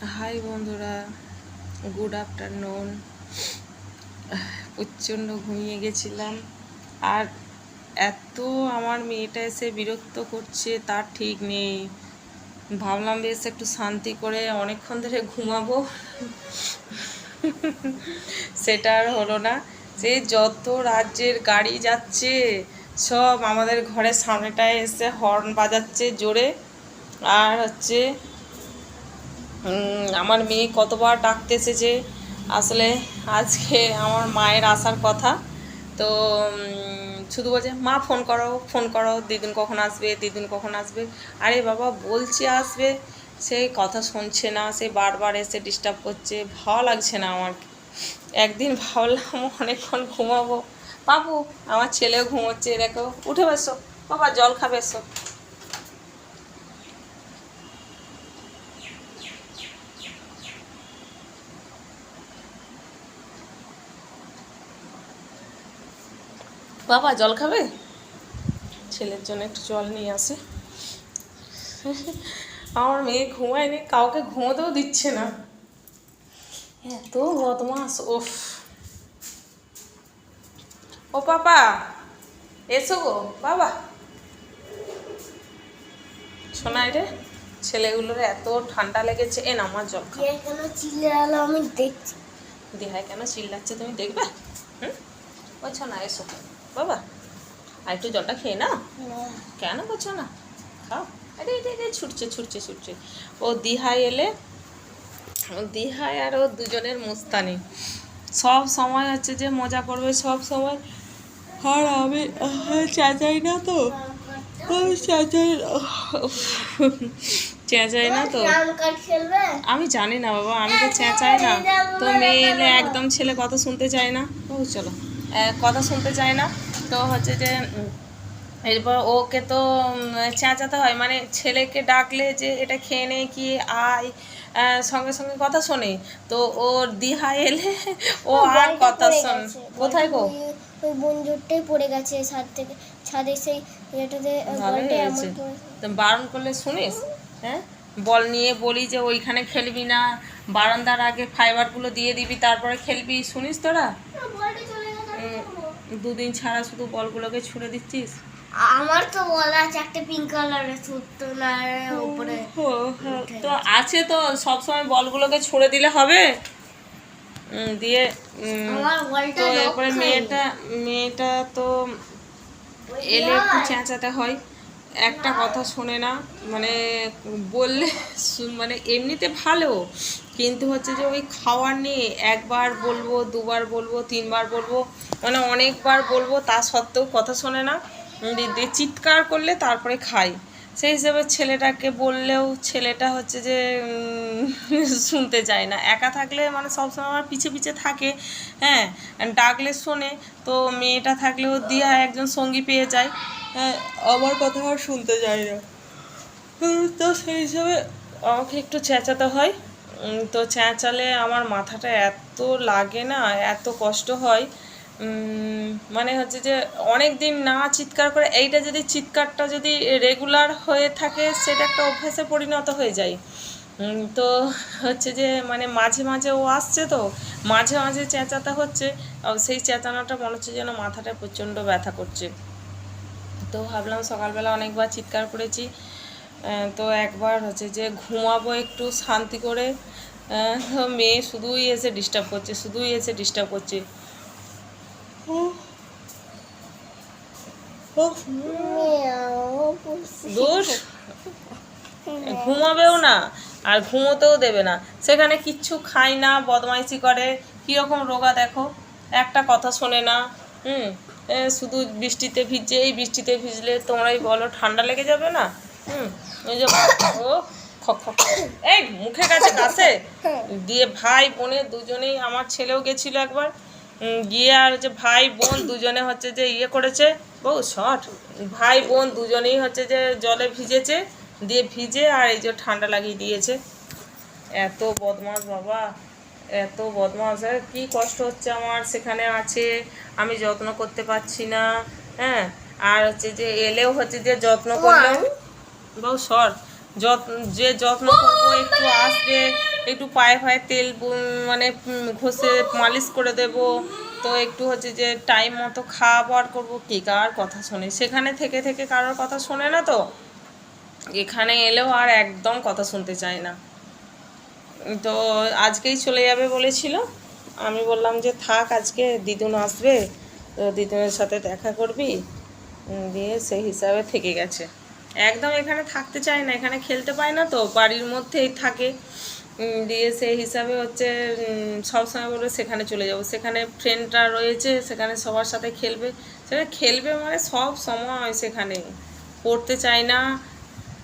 High বন্ধুরা, good afternoon. প্রচণ্ড ঘুমিয়ে গেছিলাম, আর এত আমার মেয়েটা এসে বিরক্ত করছে তার ঠিক নেই। ভাবলাম বেশ একটু শান্তি করে অনেকক্ষণ ধরে ঘুমাবো, সেটা আর হলো না। যে যত রাজ্যের গাড়ি যাচ্ছে সব আমাদের ঘরের সামনেটায় এসে হর্ন বাজাচ্ছে জোরে। আর হচ্ছে আমার মেয়ে কতবার ডাকতে এসেছে। আসলে আজকে আমার মায়ের আসার কথা, তো শুধু বলছে মা ফোন করো ফোন করো, দিদিন কখন আসবে দিদিন কখন আসবে। আরে বাবা বলছি আসবে, সেই কথা শুনছে না, সে বারবার এসে ডিস্টার্ব করছে, ভালো লাগছে না আমার। একদিন ভাবলাম অনেকক্ষণ ঘুমাবো, বাবু আমার ছেলেও ঘুমোচ্ছে, দেখো উঠে বসো বাবা, জল খাবে এসো। বাবা জল খাবে, ছেলের জন্য একটু জল নিয়ে আসে। আমার মেয়ে ঘুমায়নি, কাউকে ঘুমোতেও দিচ্ছে না, এত বদমাস। ওফ, ও পাপা এসো গো বাবা। শোনাই রে, ছেলেগুলোর এত ঠান্ডা লেগেছে। এ না আমার জল খাও। কেন চিল্লালো আমি দেখছি। দেহায় কেন চিল্লাচ্ছে তুমি দেখবে? বলছো না এসো বাবা, আর একটু জলটা খেয়ে নাও। কেন বলছো না, খাও। আরে রে ছুটছে ছুটছে ছুটছে। ও দিহায় এলে, দিহায় আর ও দুজনের মুস্তানি, সব সময় হচ্ছে যে মজা করবে সব সময়। আর আমি চেঁচাই না তো, চেঁচাই না তো, আমি জানি না বাবা, আমি তো চেঁচাই না তো। মেয়ে এলে একদম ছেলে কথা শুনতে চায় না। ও চলো, কথা শুনতে চায় না, তো হচ্ছে যে এরপর ওকে তো চেঁচাতে হয়, মানে ছেলেকে ডাকলে যে এটা খেয়ে নে কি আয়, সঙ্গে সঙ্গে কথা শোনে। তো ওর দিহা এলে ও আর কথা শোন। কোথায় গো? ওই বন্ধুটাই পড়ে গেছে ছাদ থেকে, ছাদে সেই এটাতে বলটাই আমার পড়ে। তো বারণ করলে শুনিস? হ্যাঁ, বল নিয়ে বলি যে ওইখানে খেলবি না, বারান্দার আগে ফাইবারগুলো দিয়ে দিবি তারপরে খেলবি, শুনিস তোরা? দুদিন ছাড়া শুধু বলগুলোকে ছুঁড়ে দিচ্ছিস। আমার তো বলা আছে একটা পিঙ্ক কালারের সুতো না উপরে তো আছে, তো সবসময় বলগুলোকে ছুঁড়ে দিলে হবে? দিয়ে তো এরপরে মেয়েটা তো এলে একটু চেঁচাতে হয়, একটা কথা শোনে না। মানে বললে মানে এমনিতে ভালো, কিন্তু হচ্ছে যে ওই খাওয়ার নিয়ে একবার বলবো দুবার বলবো তিনবার বলবো, মানে অনেকবার বলবো তা সত্ত্বেও কথা শোনে না। দিয়ে চিৎকার করলে তারপরে খাই। সেই হিসেবে ছেলেটাকে বললেও ছেলেটা হচ্ছে যে শুনতে চায় না। একা থাকলে মানে সবসময় আমার পিছে পিছে থাকে, হ্যাঁ, ডাকলে শোনে। তো মেয়েটা থাকলেও দিয়া একজন সঙ্গী পেয়ে যায়, হ্যাঁ, আমার কথা আর শুনতে যায় না। তো সেই হিসাবে আমাকে একটু চেঁচাতে হয়। তো চেঁচালে আমার মাথাটা এত লাগে না, এত কষ্ট হয়। মানে হচ্ছে যে অনেক দিন না চিৎকার করে, এইটা যদি চিৎকারটা যদি রেগুলার হয়ে থাকে সেটা একটা অভ্যাসে পরিণত হয়ে যায়। তো হচ্ছে যে মানে মাঝে মাঝে ও আসছে, তো মাঝে মাঝে চেঁচাতে হচ্ছে, সেই চেঁচানোটা মনে হচ্ছে যেন মাথাটা প্রচণ্ড ব্যথা করছে। তো ভাবলাম সকালবেলা অনেকবার চিৎকার করেছি, তো একবার হচ্ছে যে ঘুমাবো একটু শান্তি করে, তো মেয়ে শুধুই এসে ডিস্টার্ব করছে, শুধুই এসে ডিস্টার্ব করছে। দোষ, ঘুমাবেও না আর ঘুমোতেও দেবে না, সেখানে কিচ্ছু খায় না, বদমাইশি করে, কীরকম রোগা দেখো, একটা কথা শোনে না। শুধু বৃষ্টিতে ভিজছে, এই বৃষ্টিতে ভিজলে তোমরাই বলো ঠান্ডা লেগে যাবে না? ওই যে ও এই মুখের কাছে কাছে দিয়ে ভাই বোনের দুজনেই, আমার ছেলেও গেছিলো একবার, গিয়ে আর যে ভাই বোন দুজনে হচ্ছে যে ইয়ে করেছে, বউ শর্ট, ভাই বোন দুজনেই হচ্ছে যে জলে ভিজেছে, দিয়ে ভিজে আর এই যে ঠান্ডা লাগিয়ে দিয়েছে। এত বদমাস বাবা, এত বদমাস, কি কষ্ট হচ্ছে আমার, সেখানে আছে আমি যত্ন করতে পারছি না। হ্যাঁ, আর হচ্ছে যে এলেও হচ্ছে যে যত্ন করলেও বউ সর, যে যত্ন করবো, একটু আসবে, একটু পায়ে পায়ে তেল মানে ঘষে মালিশ করে দেব, তো একটু হচ্ছে যে টাইম মতো খাবার করবো, কি কার কথা শোনে? সেখানে থেকে থেকে কারোর কথা শোনে না, তো এখানে এলেও আর একদম কথা শুনতে চায় না। তো আজকেই চলে যাবে বলেছিল, আমি বললাম যে থাক, আজকে দিদুন আসবে, তো দিদুনের সাথে দেখা করবি, দিয়ে সেই হিসাবে থেকে গেছে। একদম এখানে থাকতে চায় না, এখানে খেলতে পায় না, তো বাড়ির মধ্যেই থাকে। দিয়ে সেই হিসাবে হচ্ছে সবসময় বলবে সেখানে চলে যাব, সেখানে ফ্রেন্ডরা রয়েছে, সেখানে সবার সাথে খেলবে, সেখানে খেলবে মানে সব সময় সেখানে। পড়তে চায় না,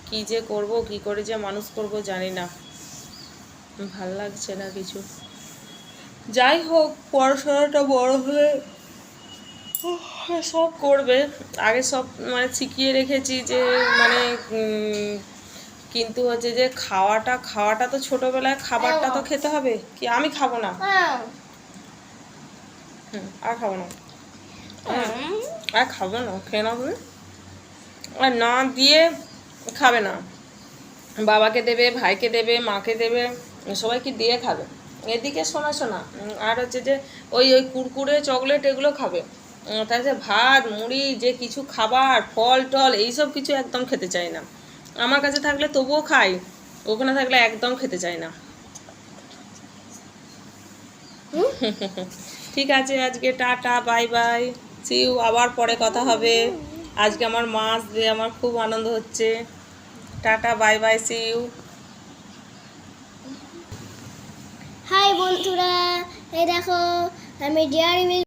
কি যে করব, কি করে যে মানুষ করব জানি না, ভাল লাগছে না কিছু। যাই হোক, পড়াশোনাটা বড় হলে সব করবে, আগে সব মানে শিখিয়ে রেখেছি যে মানে কিন্তু হচ্ছে যে খাওয়াটা তো ছোটবেলায় খাবারটা তো খেতে হবে। কি আমি খাবো না, আর খাবো না, আর খাবো না, খেয়ে নাও তুমি। আর না দিয়ে খাবে না, বাবাকে দেবে, ভাইকে দেবে, মাকে দেবে, সবাইকে দিয়ে খাবে। এদিকে শোনা শোনা আর হচ্ছে যে ওই ওই কুরকুরে চকলেট এগুলো খাবে, তাছাড়া ভাত মুড়ি যে কিছু খাবার ফল টল এইসব কিছু একদম খেতে চায় না। আমার কাছে থাকলে তবুও খাই, ওখানে থাকলে একদম খেতে চায় না। ঠিক আছে, আজকে tata, bye bye, see you, আবার পরে কথা হবে। আজকে আমার মা আসবে, আমার খুব আনন্দ হচ্ছে। Tata, bye bye, see you. Hi বন্ধুরা, এই দেখো আমি ডেয়ারি মিল্ক